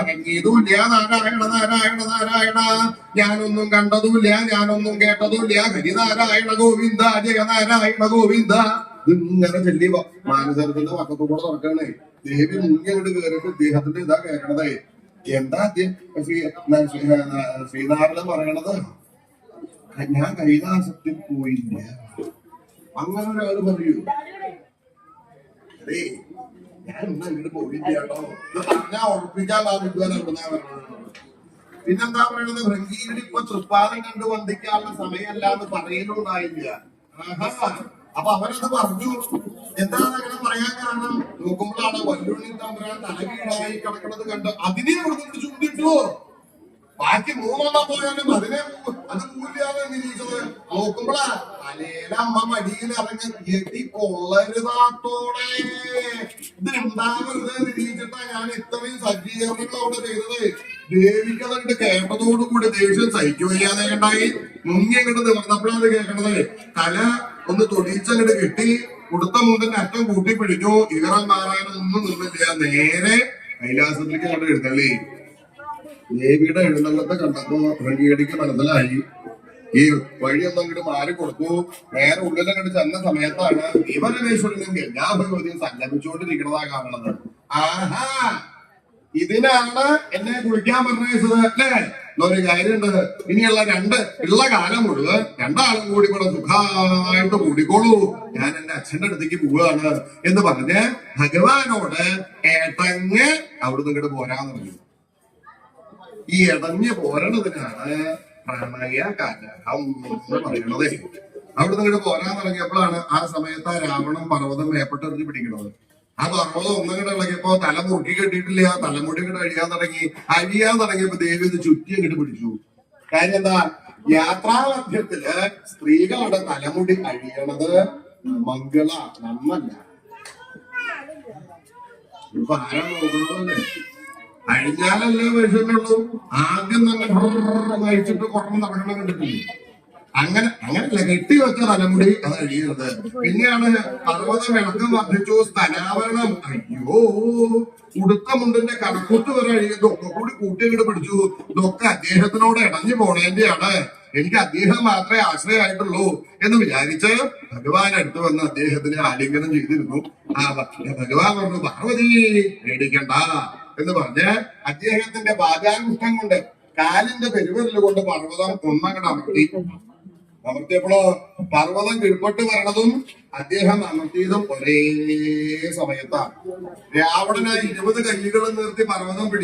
ഇറങ്ങിയതുമില്ല. നാരായണ നാരായണ നാരായണ, ഞാനൊന്നും കണ്ടതുമില്ല, ഞാനൊന്നും കേട്ടതുമില്ല. ഹരിനാരായണ ഗോവിന്ദ, ജയനാരായണ ഗോവിന്ദ. ഇതിങ്ങനെ ചെല്ലി മാനസരത്തിന്റെ പക്കത്തൂടെ തുറക്കണേ. ദേവി മുങ്ങിയോട് കയറിയിട്ട് ഇദ്ദേഹത്തിന്റെ ഇതാ കേൾക്കണതേ. എന്താ ശ്രീനാരായണ പറയണത്? ഞാൻ കൈലാസത്തിൽ പോയില്ല. അങ്ങനെ ഒരാള് പറയൂ? അതെ, ഞാൻ ഇങ്ങോട്ട് പോയില്ല കേട്ടോ. ഇത് പറഞ്ഞാ ഉറപ്പിക്കാൻ പിന്നെന്താ പറയണത്? ഭൃംഗീരടി ഇപ്പൊ തൃപ്പാദം കണ്ട് വന്ദിക്കാനുള്ള സമയമല്ല എന്ന് പറയലുണ്ടായില്ല. അപ്പൊ അവരത് പറഞ്ഞു. എന്താണ് അങ്ങനെ പറയാൻ കാരണം? നോക്കുമ്പോഴാണ് വല്ലുണ്ണി തമ്പുരാൻ തലകീഴായി കിടക്കുന്നത് കണ്ട് അതിനെ കൊടുത്തിട്ട് ചൂണ്ടിട്ടു. ബാക്കി മൂന്നെണ്ണം പോയാലും അത് കൂലിയാണ് നിരീക്ഷത്. നോക്കുമ്പോഴാ തലേല അമ്മ മടിയിൽ ഇറങ്ങി എത്തി കൊള്ളരുതാത്തോടെ. ഇത് ഉണ്ടാവരുത് നിരീക്ഷിച്ചിട്ടാ ഞാൻ ഇത്രയും സജ്ജീകരണങ്ങൾ അവിടെ ചെയ്തത്. ദേവിക്കതങ്ങട്ട് കേട്ടതോടുകൂടി ദേഷ്യം സഹിക്കുകയ്യാതെ ഉണ്ടായി. മുങ്ങി അങ്ങോട്ട് നിവർന്നപ്പോഴാണ് കേൾക്കണത്. തല ഒന്ന് തൊടിച്ചങ്ങോട്ട് കെട്ടി ഉടുത്ത മുണ്ടിന്റെ അറ്റം കൂട്ടി പിടിച്ചു. ഇവറൽ മാറാനൊന്നും നിന്നില്ല. നേരെ കൈലാസത്തിലേക്ക് കണ്ട് എഴുന്നള്ളി. ദേവിയുടെ എഴുന്നള്ളത്തെ കണ്ടപ്പോ ഭൃംഗീരടിക്ക് മനസ്സിലായി ഈ വഴിയൊന്നും അങ്ങോട്ട് മാറി കൊടുത്തു. നേരെ ഉള്ളിലങ്ങോട്ട് ചെന്ന സമയത്താണ് ശിവരമേശ്വരനും ഗംഗാഭഗവതിയും സങ്കല്പിച്ചുകൊണ്ടിരിക്കുന്നതാ കാണുന്നത്. ആഹാ, ഇതിനാണ് എന്നെ കുളിക്കാൻ പറഞ്ഞത് അല്ലേ? എന്നൊരു കാര്യമുണ്ട്. ഇനിയുള്ള ഉള്ള കാലം മുഴുവൻ രണ്ടാളും കൂടി ഇവിടെ സുഖമായിട്ട് കൂടിക്കോളൂ. ഞാൻ എന്റെ അച്ഛന്റെ അടുത്തേക്ക് പോവുകയാണ് എന്ന് പറഞ്ഞ് ഭഗവാനോട് ഏട്ടങ്ങ് അവിടുന്ന് ഇങ്ങോട്ട് പോരാന്ന് പറഞ്ഞു. ഈ ഇടഞ്ഞ് പോരണതിനാണ് പ്രണയ കലഹം എന്ന് പറയുന്നത്. അവിടുന്ന് ഇങ്ങോട്ട് പോരാൻ തുടങ്ങിയപ്പോഴാണ് ആ സമയത്ത് രാവണൻ പർവ്വതം മേപ്പെട്ടെറിഞ്ഞ് പിടിക്കുന്നത്. ആ പർവ്വതം ഒന്നങ്ങോട്ട് ഇളകിയപ്പോ തല മുറുക്കി കെട്ടിയിട്ടില്ല. തലമുടി ഇങ്ങോട്ട് അഴിയാൻ തുടങ്ങിയപ്പോ ദേവി ഇത് ചുറ്റി അങ്ങോട്ട് പിടിച്ചു. കാര്യം എന്താ? യാത്രാമധ്യത്തില് സ്ത്രീകളുടെ തലമുടി അഴിയണത് മംഗള നമ്മല്ല. ഇപ്പൊ ആരാ നോക്കണതല്ലേ? അഴിഞ്ഞാലല്ലേ വിഷമുള്ളൂ. ആദ്യം തന്നെ നയിച്ചിട്ട് കുറഞ്ഞ നടക്കണം കണ്ടിട്ടില്ലേ? അങ്ങനല്ല, കെട്ടിവെച്ച തലമുടി അത് അഴിയരുത്. പിന്നെയാണ് പർവ്വതം ഇളക്കം വർദ്ധിച്ചു, സ്ഥലാവരണം. അയ്യോ, ഉടുത്ത മുണ്ടിന്റെ കടക്കൂത്ത് വരെ അഴിയത് ഒക്കെ കൂടി കൂട്ടിയങ്ങോട്ട് പിടിച്ചു. ഇതൊക്കെ അദ്ദേഹത്തിനോട് ഇടഞ്ഞു പോണേന്റെയാണ്. എനിക്ക് അദ്ദേഹം മാത്രമേ ആശ്രയമായിട്ടുള്ളൂ എന്ന് വിചാരിച്ച് ഭഗവാൻ അടുത്ത് വന്ന് അദ്ദേഹത്തിന് ആലിംഗനം ചെയ്തിരുന്നു. ഭഗവാൻ പറഞ്ഞു, പാർവതി പേടിക്കണ്ട എന്ന് പറഞ്ഞ് അദ്ദേഹത്തിന്റെ ബാധാനുഷ്ഠം കൊണ്ട് കാലിന്റെ പെരുവിരല് കൊണ്ട് പർവ്വതം ഒന്നങ്ങട് അമർത്തിയപ്പോഴോ പർവ്വതം കീഴ്പെട്ട് വരണതും അദ്ദേഹം അമർത്തിയതും ഒരേ സമയത്താണ്. രാവണന് 20 കൈകളും നിർത്തി പർവ്വതം പിടിക്കും.